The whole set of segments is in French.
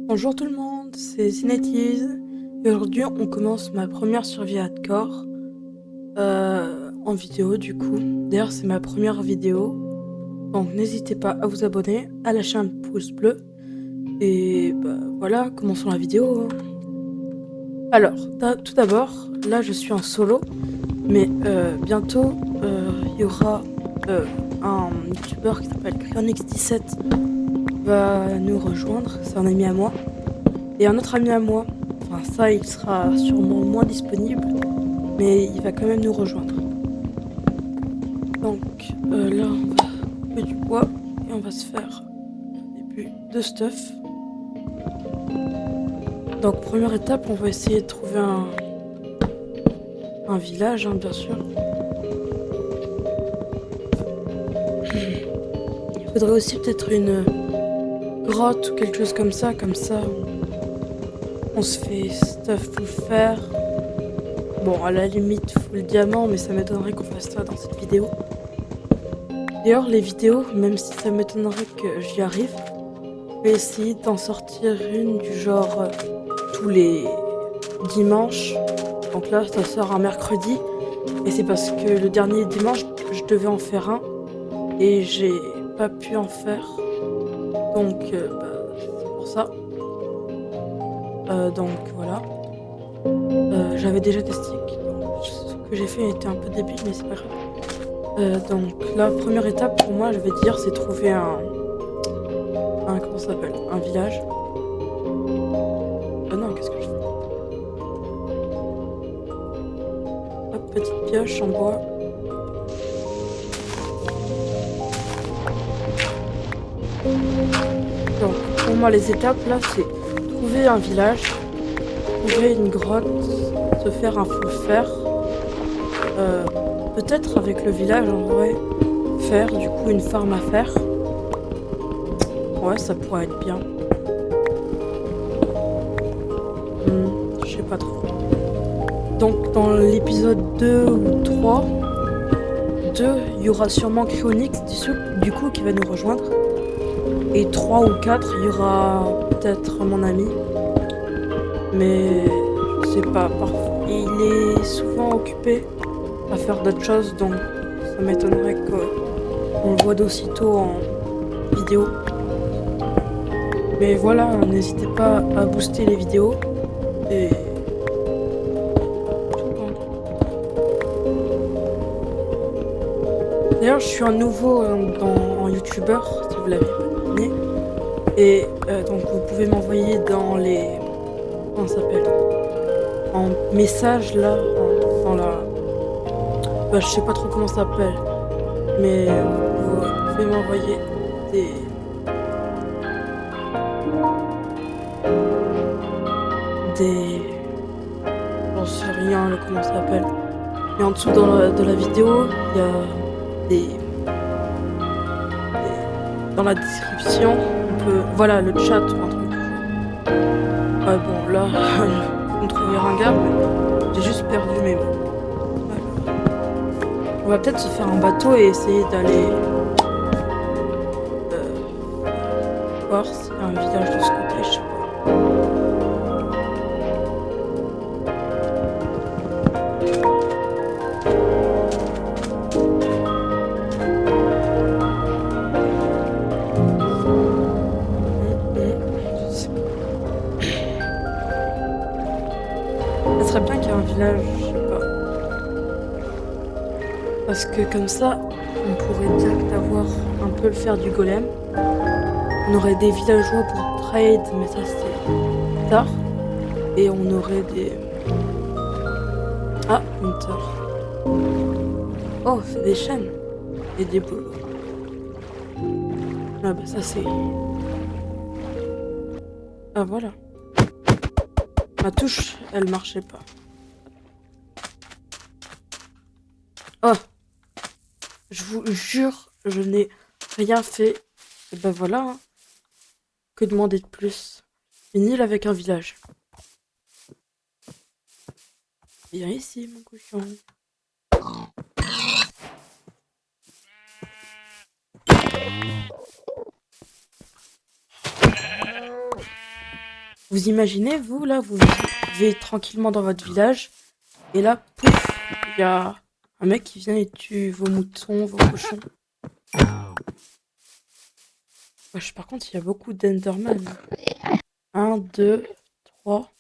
Bonjour tout le monde, c'est Cinétise et aujourd'hui on commence ma première survie hardcore en vidéo du coup. D'ailleurs c'est ma première vidéo, donc n'hésitez pas à vous abonner, à lâcher un pouce bleu et bah voilà, commençons la vidéo, hein. Alors, tout d'abord, là je suis en solo, mais bientôt il y aura un youtubeur qui s'appelle Cryonix17 va nous rejoindre, c'est un ami à moi. Et un autre ami à moi, enfin ça il sera sûrement moins disponible, mais il va quand même nous rejoindre. Donc là on va couper du bois et on va se faire un début de stuff. Donc première étape, on va essayer de trouver un village, hein, bien sûr. Il faudrait aussi peut-être une grotte ou quelque chose comme ça on se fait stuff full fer. Bon, à la limite full diamant, mais ça m'étonnerait qu'on fasse ça dans cette vidéo. D'ailleurs, les vidéos, même si ça m'étonnerait que j'y arrive, je vais essayer d'en sortir une du genre tous les dimanches. Donc là, ça sort un mercredi. Et c'est parce que le dernier dimanche, je devais en faire un. Et j'ai pas pu en faire. Donc, c'est pour ça. Donc voilà. J'avais déjà des sticks. Donc, ce que j'ai fait était un peu débile, mais c'est pas grave. Donc la première étape pour moi, je vais dire, c'est trouver comment ça s'appelle, un village. Oh non, qu'est-ce que je fais? Hop, petite pioche en bois. Donc pour moi les étapes là, c'est trouver un village, trouver une grotte, se faire un feu fer. Peut-être avec le village en vrai, faire du coup une farm à faire. Ouais, ça pourrait être bien. Je sais pas trop. Donc dans l'épisode 2 ou 3, il y aura sûrement Cryonix du coup qui va nous rejoindre. Et 3 ou 4, il y aura peut-être mon ami. Mais je sais pas, parfois il est souvent occupé à faire d'autres choses, donc ça m'étonnerait qu'on le voit d'aussitôt en vidéo. Mais voilà, n'hésitez pas à booster les vidéos et d'ailleurs, je suis un nouveau en youtubeur, si vous l'avez pas deviné. Et donc, vous pouvez m'envoyer dans les. Comment ça s'appelle? En message là, dans la. Bah, je sais pas trop comment ça s'appelle. Mais vous pouvez m'envoyer des. Des. J'en sais rien, là, comment ça s'appelle. Et en dessous de la vidéo, il y a des. Dans la description, on peut. Voilà, le chat ou un truc. Ouais, bon, là, vous me trouvez ringard, mais j'ai juste perdu mes mots. Alors, on va peut-être se faire un bateau et essayer d'aller voir s'il y a un village de ce côté, je sais pas. Je sais pas. Ça serait bien qu'il y ait un village, je sais pas. Parce que comme ça, on pourrait direct avoir un peu le faire du golem. On aurait des villageois pour trade, mais ça c'est tard. Et on aurait des. Ah, Hunter. Oh, c'est des chaînes. Et des boules. Ah bah ça c'est. Ah voilà. Ma touche, elle marchait pas. Oh, je vous jure, je n'ai rien fait. Et ben voilà, hein. Que demander de plus? Une île avec un village. Viens ici, mon cochon. Vous imaginez, vous, là, vous vivez tranquillement dans votre village, et là, pouf, il y a un mec qui vient et tue vos moutons, vos cochons. Wesh, par contre, il y a beaucoup d'Enderman. 1, 2, 3.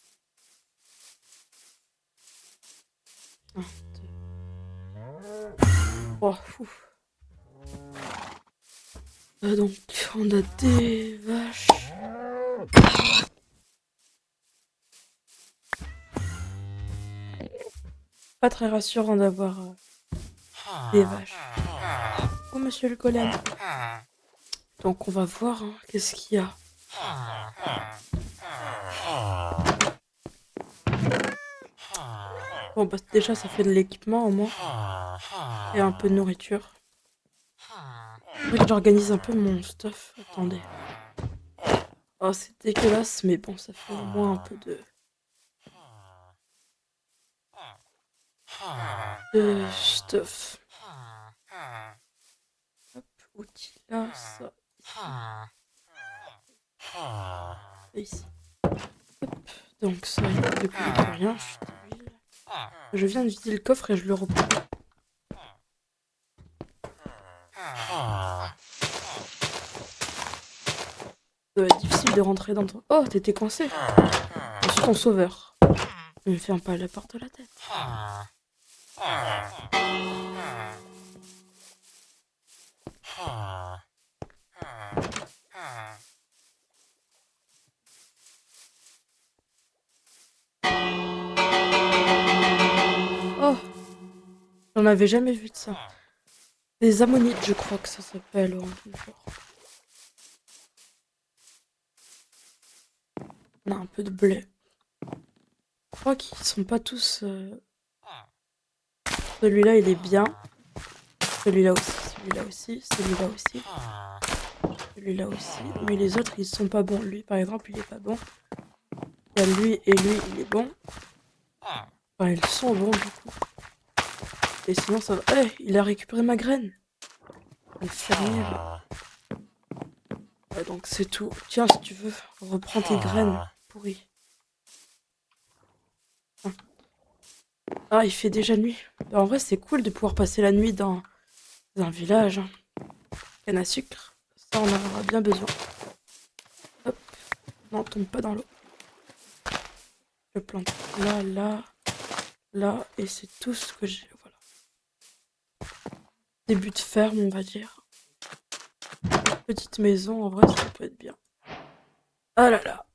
1, 2, 3. Ouf. Donc, on a des vaches. Pas très rassurant d'avoir des vaches. Oh, monsieur le golem. Donc, on va voir hein, qu'est-ce qu'il y a. Bon, bah, déjà, ça fait de l'équipement au moins. Et un peu de nourriture. Faut que j'organise un peu mon stuff. Attendez. Oh, c'est dégueulasse, mais bon, ça fait au moins un peu de stuff. Hop, outils là, ça. Et ici. Hop, donc ça, il n'y a plus rien. Je viens de vider le coffre et je le reprends. Ça va être difficile de rentrer dans ton... Oh, t'étais coincé. Je suis ton sauveur. Ne me ferme pas la porte de la tête. Oh, j'en avais jamais vu de ça. Des ammonites, je crois que ça s'appelle. On a un peu de blé. Je crois qu'ils sont pas tous... Celui-là, il est bien. Celui-là aussi, celui-là aussi, celui-là aussi. Celui-là aussi. Mais les autres, ils sont pas bons. Lui, par exemple, il est pas bon. Il y a lui et lui, il est bon. Enfin, ils sont bons, du coup. Et sinon, ça va... Eh, il a récupéré ma graine. Le fermier, là. Ouais, donc c'est tout. Tiens, si tu veux, reprends tes graines pourries. Ah, il fait déjà nuit. Bah, en vrai, c'est cool de pouvoir passer la nuit dans un village. Hein. Canne à sucre. Ça, on en aura bien besoin. Hop. Non, tombe pas dans l'eau. Je plante là, là, là. Et c'est tout ce que j'ai. Voilà. Début de ferme, on va dire. Petite maison, en vrai, ça peut être bien. Ah là là.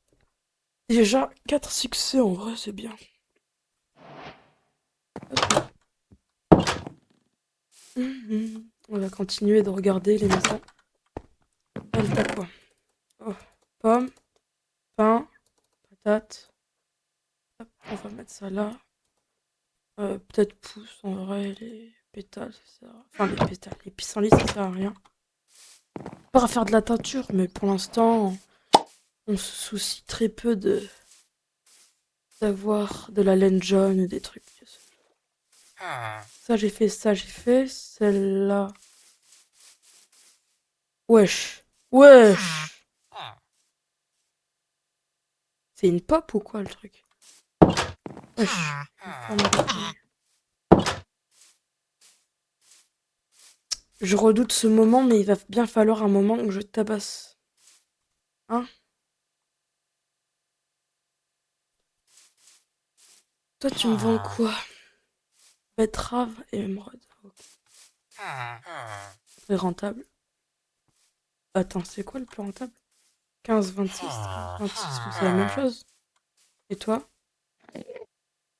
Déjà, 4 succès, en vrai, c'est bien. On va continuer de regarder les maisons. Elle t'a quoi? Oh, pommes, pain, patates. Hop, on va mettre ça là. Peut-être pousse en vrai, les pétales, ça sert à... Enfin, les pétales, les pissenlits, ça sert à rien. Pas à faire de la teinture, mais pour l'instant, on se soucie très peu d'avoir de la laine jaune et des trucs. Ça, j'ai fait, ça, j'ai fait. Celle-là. Wesh. Wesh. C'est une pop ou quoi, le truc? Wesh. Je redoute ce moment, mais il va bien falloir un moment où je tabasse. Hein? Toi, tu me vends quoi? Betterave et émeraude. Okay. Très rentable. Attends, c'est quoi le plus rentable? 15, 26, 30, 26, c'est la même chose. Et toi?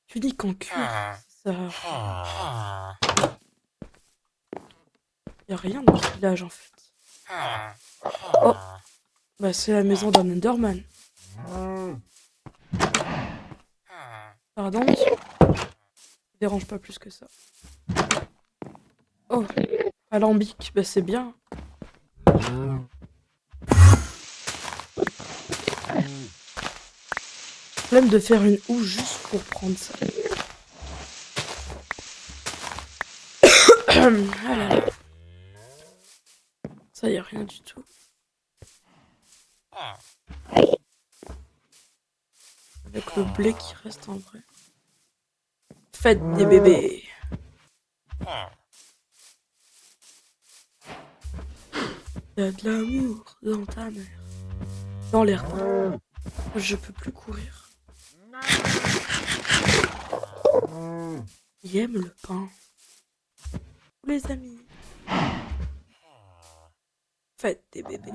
Tu dis qu'en cuir, ça... Y a rien dans ce village, en fait. Oh! Bah, c'est la maison d'un Enderman. Pardon, monsieur? Dérange pas plus que ça. Oh! Alambic, bah c'est bien. Flemme de faire une houe juste pour prendre ça. Ah là là. Ça y a rien du tout. avec le blé qui reste en vrai. Faites des bébés. Il y a de l'amour dans ta mère. Dans l'air. Je peux plus courir. Il aime le pain. Les amis. Faites des bébés.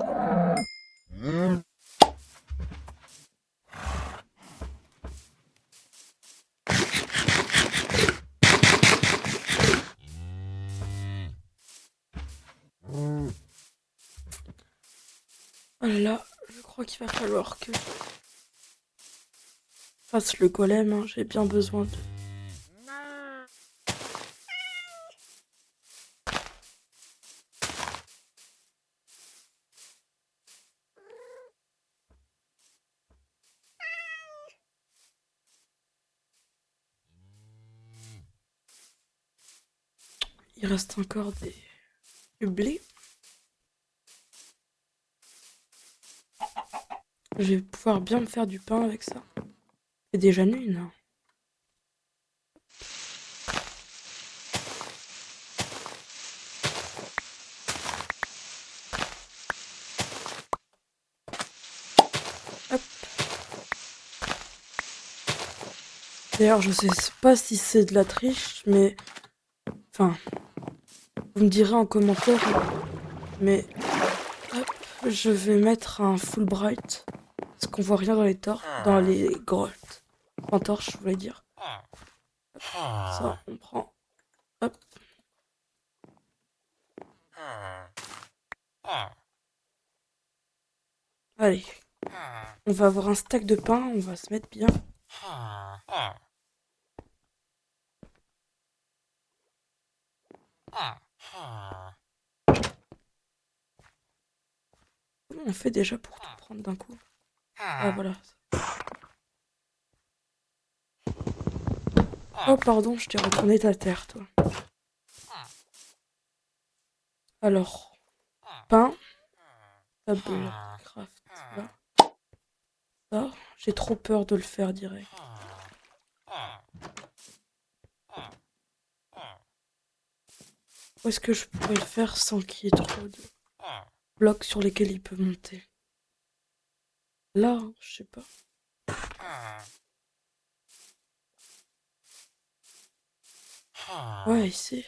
Oh là là, je crois qu'il va falloir que je fasse le golem, hein. J'ai bien besoin de... Il reste encore du blé. Je vais pouvoir bien me faire du pain avec ça. C'est déjà nuit, non? Hop. D'ailleurs, je sais pas si c'est de la triche, mais... Enfin... Vous me direz en commentaire, mais... Hop, je vais mettre un full bright. Parce qu'on voit rien dans les grottes. En torche, je voulais dire. Hop, ça, on prend. Hop. Allez. On va avoir un stack de pain, on va se mettre bien. Comment on fait déjà pour tout prendre d'un coup? Ah voilà. Oh pardon, je t'ai retourné ta terre, toi. Alors, pain, table craft, là. Ça, j'ai trop peur de le faire direct. Où est-ce que je pourrais le faire sans qu'il y ait trop de blocs sur lesquels il peut monter? Là, hein, je sais pas. Ouais, ici.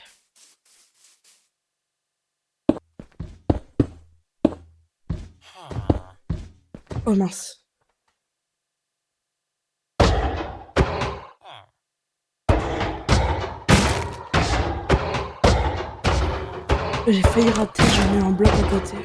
Oh mince. J'ai failli rater, j'ai mis un bloc à côté.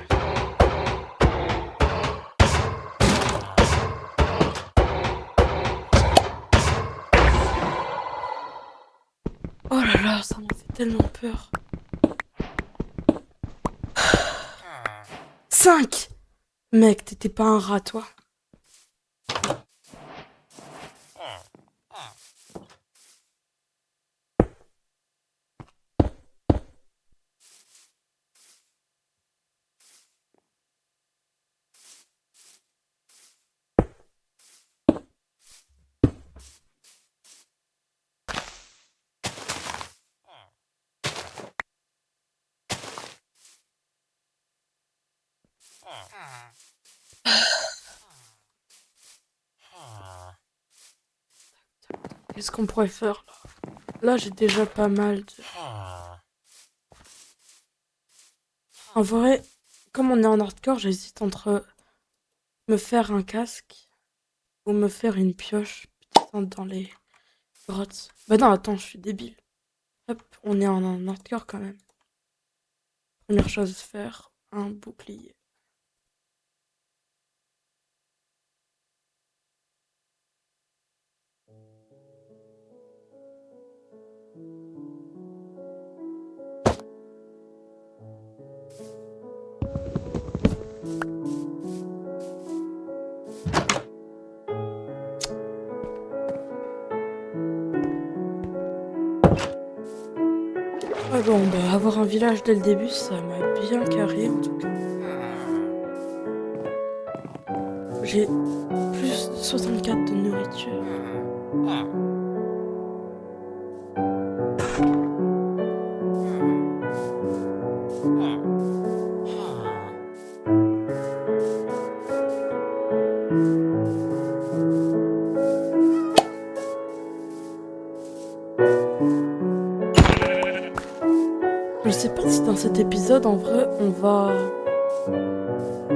Oh là là, ça m'a fait tellement peur. 5! Mec, t'étais pas un rat, toi. Qu'est-ce qu'on pourrait faire là? Là, j'ai déjà pas mal de... En vrai, comme on est en hardcore, j'hésite entre me faire un casque ou me faire une pioche putain, dans les grottes. Bah non, attends, je suis débile. Hop, on est en hardcore quand même. Première chose à faire, un bouclier. Ouais, bon, bah avoir un village dès le début, ça m'a bien carré en tout cas. J'ai plus 64 de nourriture. Je sais pas si dans cet épisode, en vrai, on va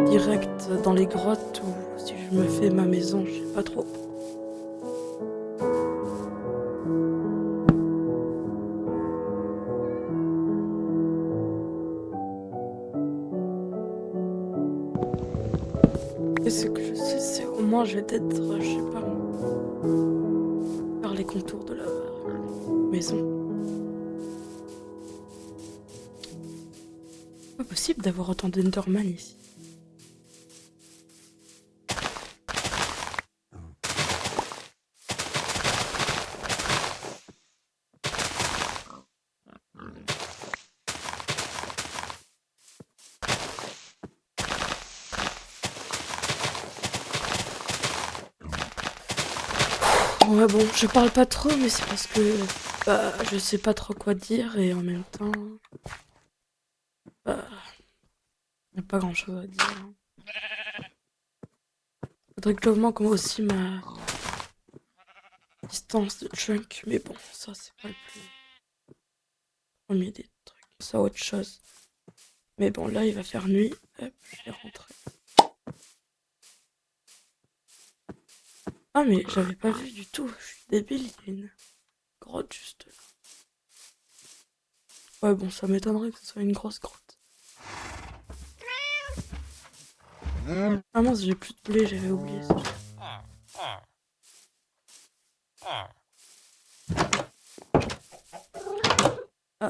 direct dans les grottes ou si je me fais ma maison, je sais pas trop. Et ce que je sais, c'est au moins je vais peut-être, je sais pas, faire les contours de la maison. Pas possible d'avoir autant d'Enderman ici. Ouais bon, je parle pas trop, mais c'est parce que je sais pas trop quoi dire et en même temps, bah, y a pas grand chose à dire. Faudrait que j'augmente aussi ma distance de chunk, mais bon, ça c'est pas le premier des trucs, ça autre chose. Mais bon, là il va faire nuit, hop, je vais rentrer. Ah mais j'avais pas vu du tout, je suis débile, il y a une grotte juste là. Ouais bon, ça m'étonnerait que ce soit une grosse grotte. Ah mince, j'ai plus de blé, j'avais oublié ça. Ah.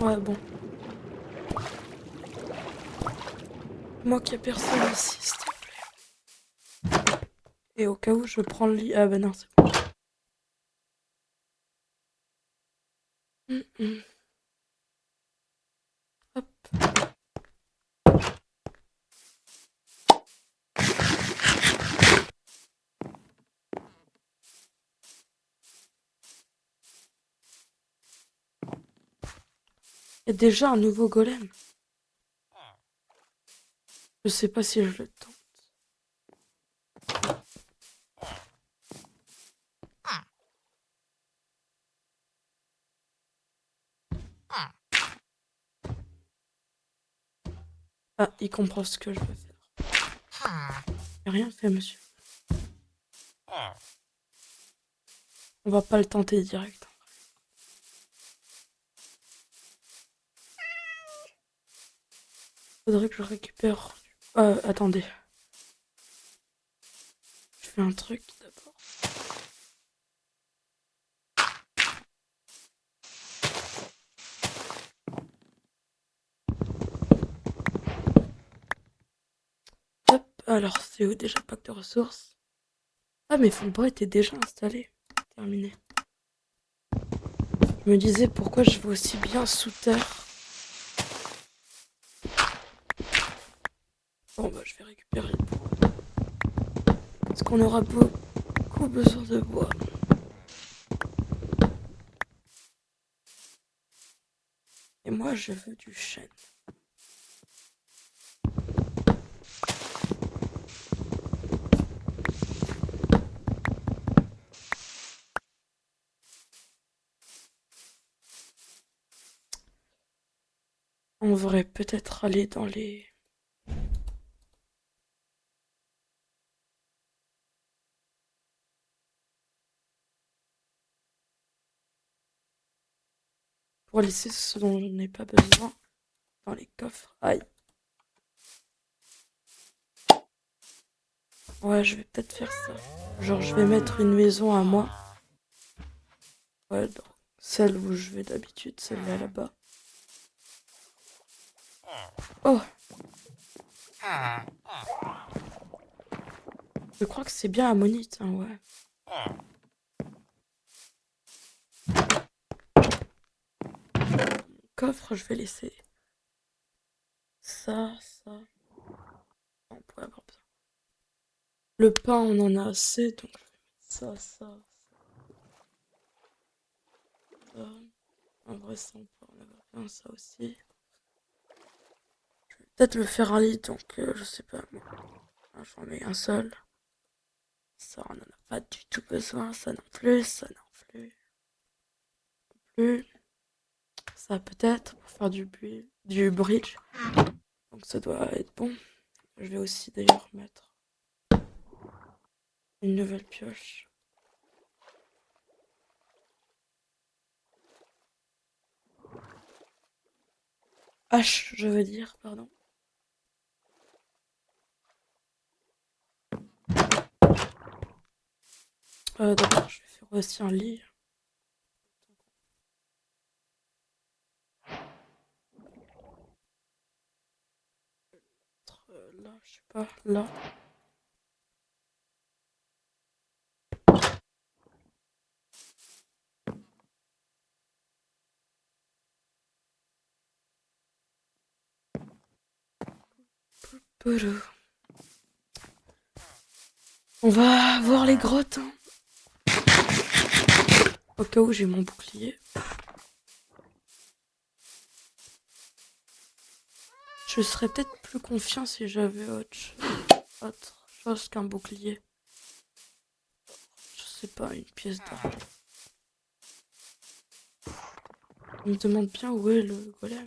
Ouais bon. Moi qu'il y a personne ici, s'il te plaît. Et au cas où je prends le lit. Ah bah non, c'est bon. Hop. Il y a déjà un nouveau golem. Je sais pas si je le tente. Ah, il comprend ce que je veux faire. J'ai rien fait, monsieur. On va pas le tenter direct. Faudrait que je récupère. Attendez. Je fais un truc d'abord. Hop, alors c'est où déjà pack de ressources? Ah, mais mon bois était déjà installé. Terminé. Je me disais pourquoi je vais aussi bien sous terre. Bon, bah, je vais récupérer le bois. Parce qu'on aura beaucoup besoin de bois. Et moi, je veux du chêne. On devrait peut-être aller dans les... Pour laisser ce dont je n'ai pas besoin dans les coffres. Aïe. Ouais, je vais peut-être faire ça. Genre, je vais mettre une maison à moi. Ouais, dans celle où je vais d'habitude, celle-là là-bas. Oh! Je crois que c'est bien ammonite, hein, ouais. Coffre, je vais laisser ça. On pourrait avoir besoin. Le pain, on en a assez, donc je vais mettre ça. En vrai, ça, on peut en avoir bien, ça aussi. Je vais peut-être me faire un lit, donc je sais pas, moi. J'en mets un seul. Ça, on en a pas du tout besoin. Ça non plus, ça non plus. Ça peut-être pour faire du bridge. Donc ça doit être bon. Je vais aussi d'ailleurs mettre une nouvelle pioche. Hache, je veux dire, pardon. D'abord, je vais faire aussi un lit. Là, je sais pas, là. Poulou. On va voir les grottes. Hein. Au cas où j'ai mon bouclier. Je serais peut-être plus confiant si j'avais autre chose qu'un bouclier. Je sais pas, une pièce d'or. On me demande bien où est le golem.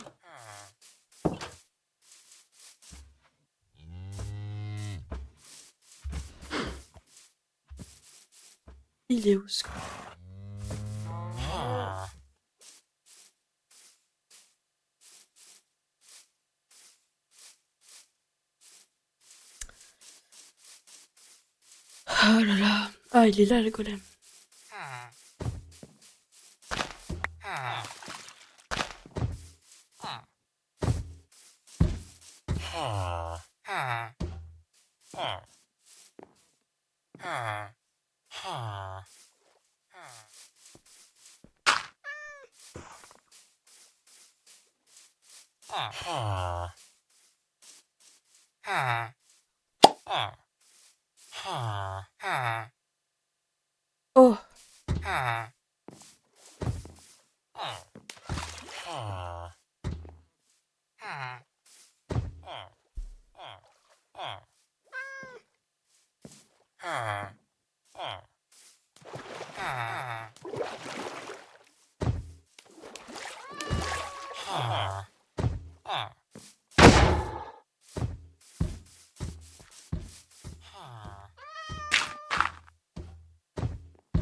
Il est où ce golem? Oh là là. Ah, il est là le golem. Oh.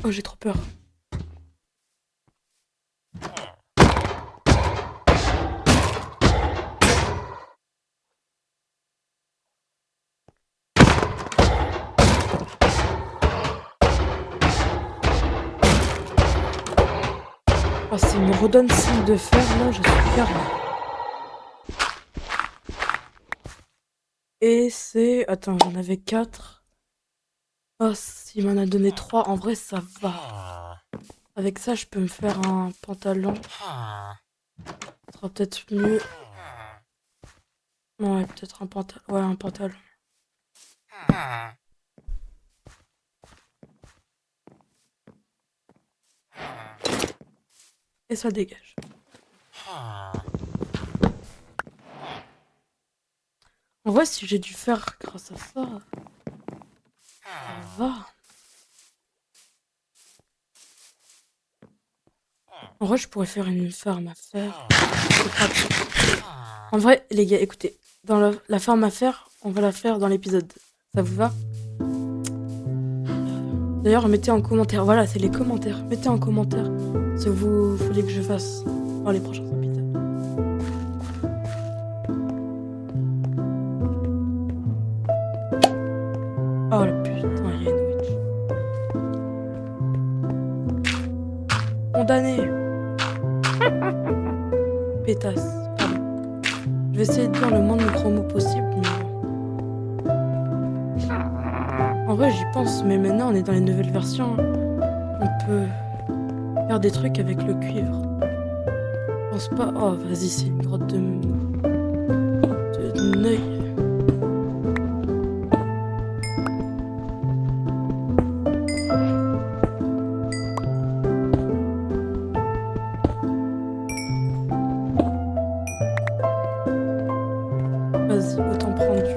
Oh, j'ai trop peur. Oh, s'il me redonne signe de fer, là, je suis perdue. Et c'est... Attends, j'en avais 4. Oh, s'il m'en a donné 3, en vrai, ça va. Avec ça, je peux me faire un pantalon. Ça sera peut-être mieux. Ouais, peut-être un pantalon. Ouais, un pantalon. Et ça dégage. En vrai, si j'ai dû faire grâce à ça va. En vrai, je pourrais faire une ferme à fer. En vrai, les gars, écoutez. Dans la ferme à fer, on va la faire dans l'épisode 2. Ça vous va? D'ailleurs, mettez en commentaire. Voilà, c'est les commentaires. Mettez en commentaire ce que vous voulez que je fasse dans les prochains épisodes. Oh la putain, il y a une witch. Condamné. Pétasse. Pardon. Je vais essayer de dire le moins de gros mots possible. Mais... En vrai, j'y pense, mais maintenant, on est dans les nouvelles versions. On peut faire des trucs avec le cuivre. Je pense pas... Oh, vas-y, c'est une grotte de neuil. Vas-y, autant prendre du...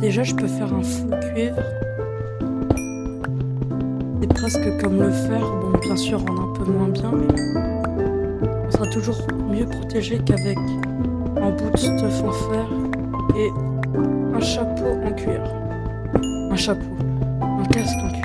Déjà, je peux faire un full cuivre. C'est presque comme le fer. Bon, bien sûr, on est un peu moins bien, mais on sera toujours mieux protégé qu'avec un bout de stuff en fer et un chapeau en cuir. Un chapeau. Un casque en cuir.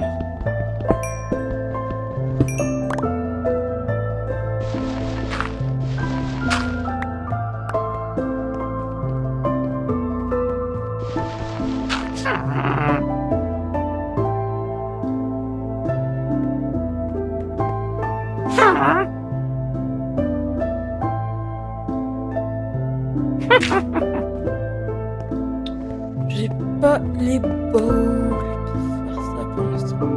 J'ai pas les balls pour faire ça pour l'instant.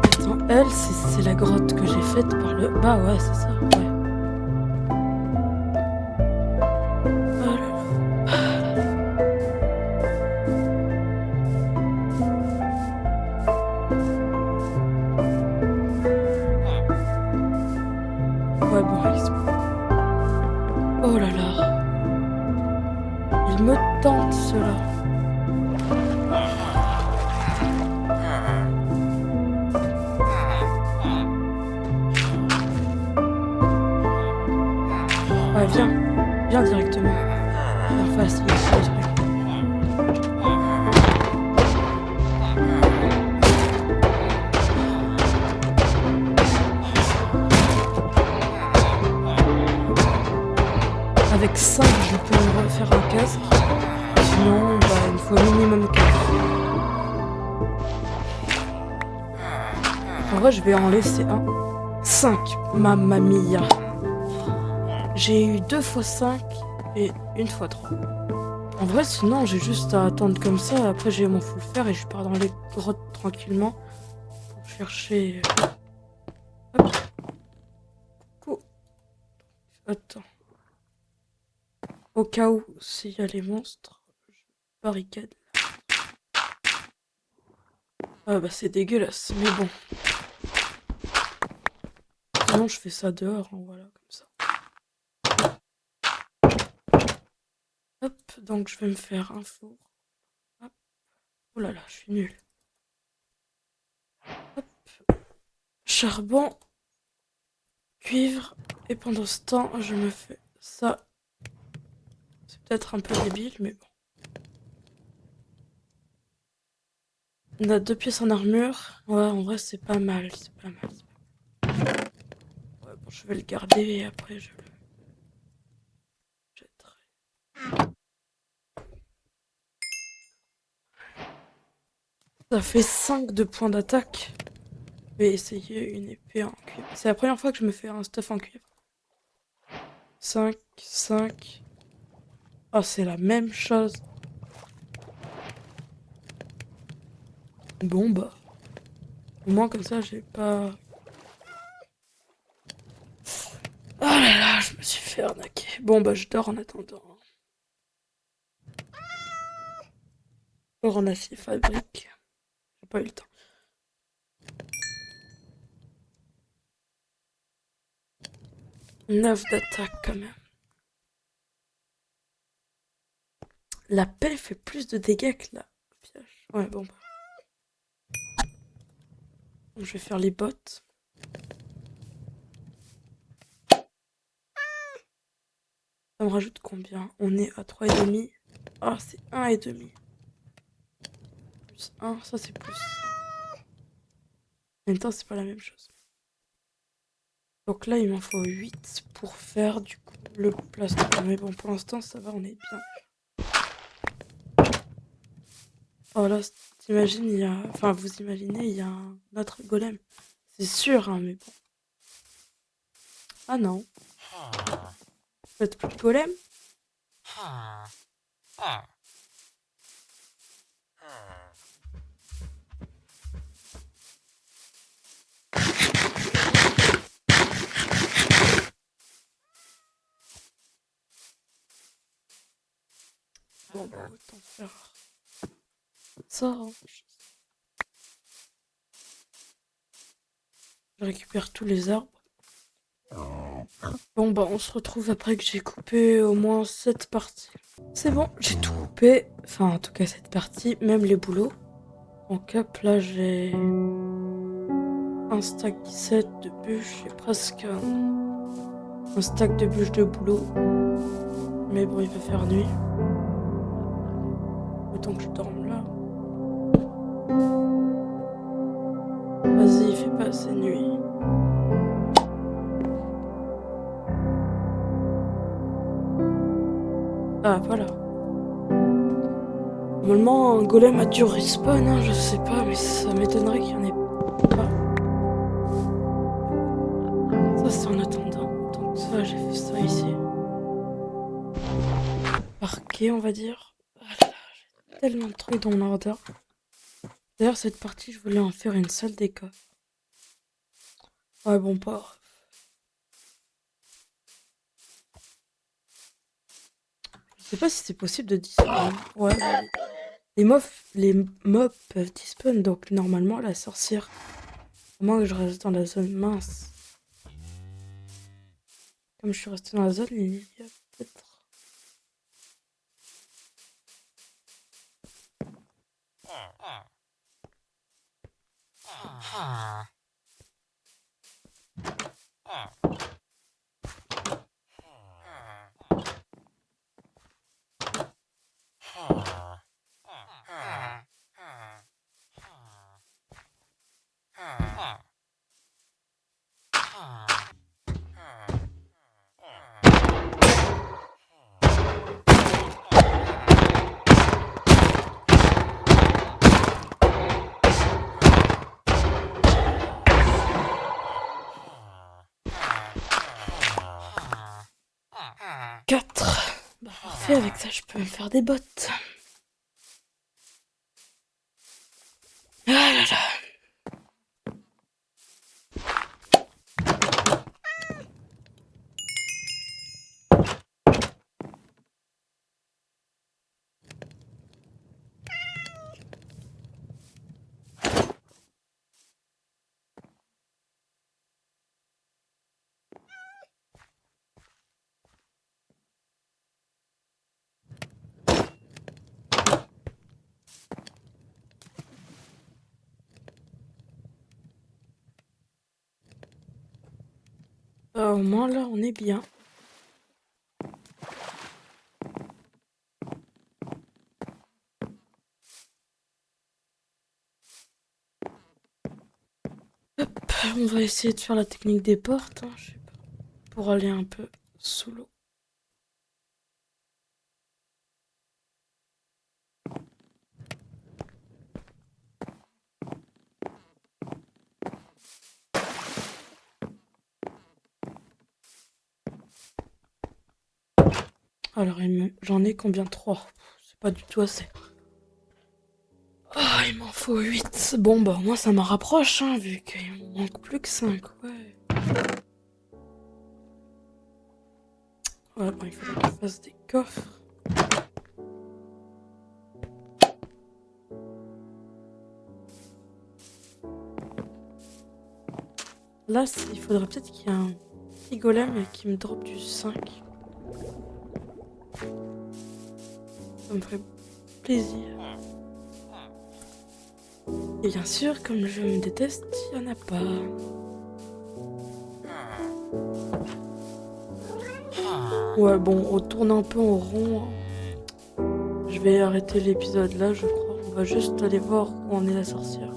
Attends, elle, c'est la grotte que j'ai faite par le... Bah ouais, c'est ça, ouais. Oh là là. Ouais, bon, oh là là. Il me tente, cela. Ouais, viens. Viens directement. Faire facile, le truc. Avec 5, je peux refaire un casque. Sinon, bah, il me faut minimum 4. En vrai, je vais en laisser un. 5, mamma mia. J'ai eu 2 x 5 et 1 x 3. En vrai, sinon, j'ai juste à attendre comme ça. Après, j'ai mon full fer et je pars dans les grottes tranquillement pour chercher. Hop. Coucou. Attends. Au cas où, s'il y a les monstres, je barricade. Ah bah, c'est dégueulasse, mais bon. Sinon, je fais ça dehors, hein, voilà, comme ça. Hop, donc je vais me faire un four. Hop. Oh là là, je suis nulle. Hop. Charbon, cuivre, et pendant ce temps, je me fais ça. C'est peut-être un peu débile, mais bon. On a 2 pièces en armure. Ouais, en vrai, c'est pas mal, c'est pas mal. Ouais, bon, je vais le garder et après, je le jetterai. Ça fait 5 de points d'attaque. Je vais essayer une épée en cuivre. C'est la première fois que je me fais un stuff en cuivre. 5, 5. Oh, c'est la même chose. Bon, bah. Au moins, comme ça, j'ai pas... Oh là là, je me suis fait arnaquer. Bon, bah, je dors en attendant. Or en acier fabrique. J'ai pas eu le temps. 9 d'attaque, quand même. La pelle fait plus de dégâts que la pioche. Ouais, bon, bah. Donc, je vais faire les bottes. Ça me rajoute combien? On est à 3,5. Ah, c'est 1,5. Plus 1, ça c'est plus. En même temps, c'est pas la même chose. Donc là, il m'en faut 8 pour faire du coup le plastron. Mais bon, pour l'instant, ça va, on est bien. Oh là, t'imagines, il y a... Enfin, vous imaginez, il y a un autre golem. C'est sûr, hein, mais bon. Ah non. Faites plus de golem? Bon, bah, autant faire ça, hein. Je récupère tous les arbres. Bon, bah, on se retrouve après que j'ai coupé au moins cette partie. C'est bon, j'ai tout coupé. Enfin, en tout cas, cette partie, même les boulots. Donc hop, là, j'ai un stack 17 de bûches et presque un stack de bûches de boulot. Mais bon, il va faire nuit. Autant que je dorme là. Vas-y, il fait pas assez nuit. Ah, voilà. Normalement, un golem a dû respawn, hein, je sais pas, mais ça m'étonnerait qu'il y en ait pas. Ça, c'est en attendant. Donc ça, j'ai fait ça ici. Parquet, on va dire. Ah là là, j'ai tellement de trucs dans mon order. D'ailleurs, cette partie, je voulais en faire une salle d'école. Ouais, bon, pas. Je sais pas si c'est possible de despawn. Ouais, les mobs peuvent despawn, donc normalement, la sorcière. Au moins que je reste dans la zone mince. Comme je suis resté dans la zone, il y a peut-être. Quatre. Bah, parfait, avec ça, je peux me faire des bottes. Ah là là. Au moins, là, on est bien. Hop, on va essayer de faire la technique des portes, hein, je sais pas, pour aller un peu sous l'eau. Alors, j'en ai combien? 3. C'est pas du tout assez. Ah, il m'en faut 8. Bon, bah, moi, ça m'en rapproche, hein, vu qu'il me manque plus que 5, ouais. Ouais, bon, il faudrait que je fasse des coffres. Là, il faudrait peut-être qu'il y ait un petit golem qui me drop du 5. Ça me ferait plaisir. Et bien sûr, comme je me déteste, il n'y en a pas. Ouais, bon, on tourne un peu en rond. Je vais arrêter l'épisode là, je crois. On va juste aller voir où en est la sorcière.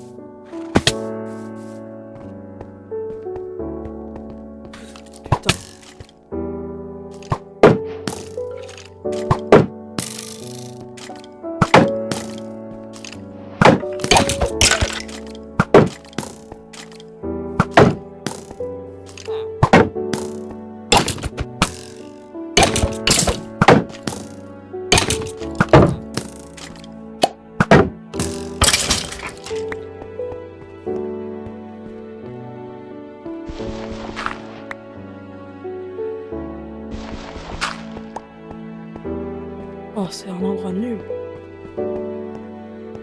Oh, c'est un endroit nul.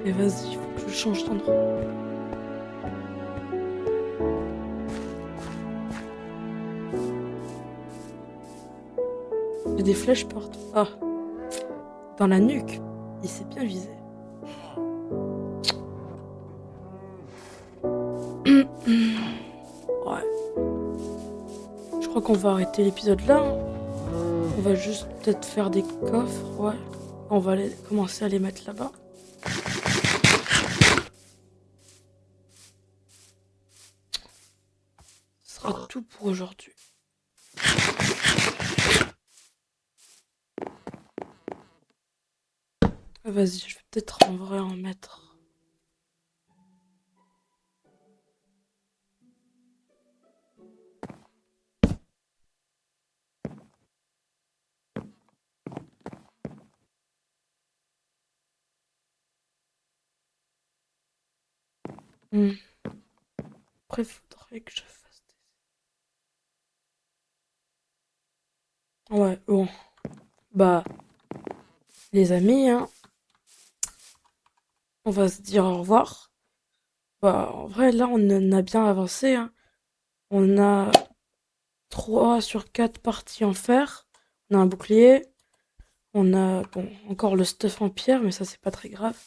Mais vas-y, faut que je change d'endroit. J'ai des flèches partout. Ah, dans la nuque. Il s'est bien visé. Ouais. Je crois qu'on va arrêter l'épisode là, hein. On va juste peut-être faire des coffres, ouais. On va commencer à les mettre là-bas. Ce sera tout pour aujourd'hui. Ah, vas-y, je vais peut-être en vrai en mettre. Après, faudrait que je fasse des... Ouais, bon. Bah, les amis, hein, on va se dire au revoir. Bah, en vrai, là, on en a bien avancé, hein. On a 3 sur 4 parties en fer. On a un bouclier. On a, bon, encore le stuff en pierre, mais ça, c'est pas très grave.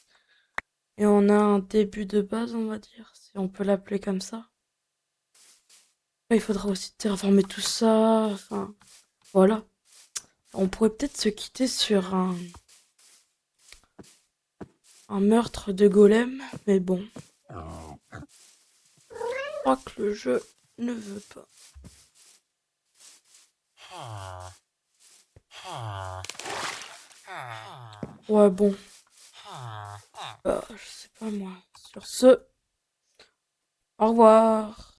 Et on a un début de base, on va dire, si on peut l'appeler comme ça. Il faudra aussi terraformer tout ça. Enfin, voilà. On pourrait peut-être se quitter sur un meurtre de golem, mais bon. Je crois que le jeu ne veut pas. Ouais, bon. Bah, je sais pas moi. Sur ce, au revoir.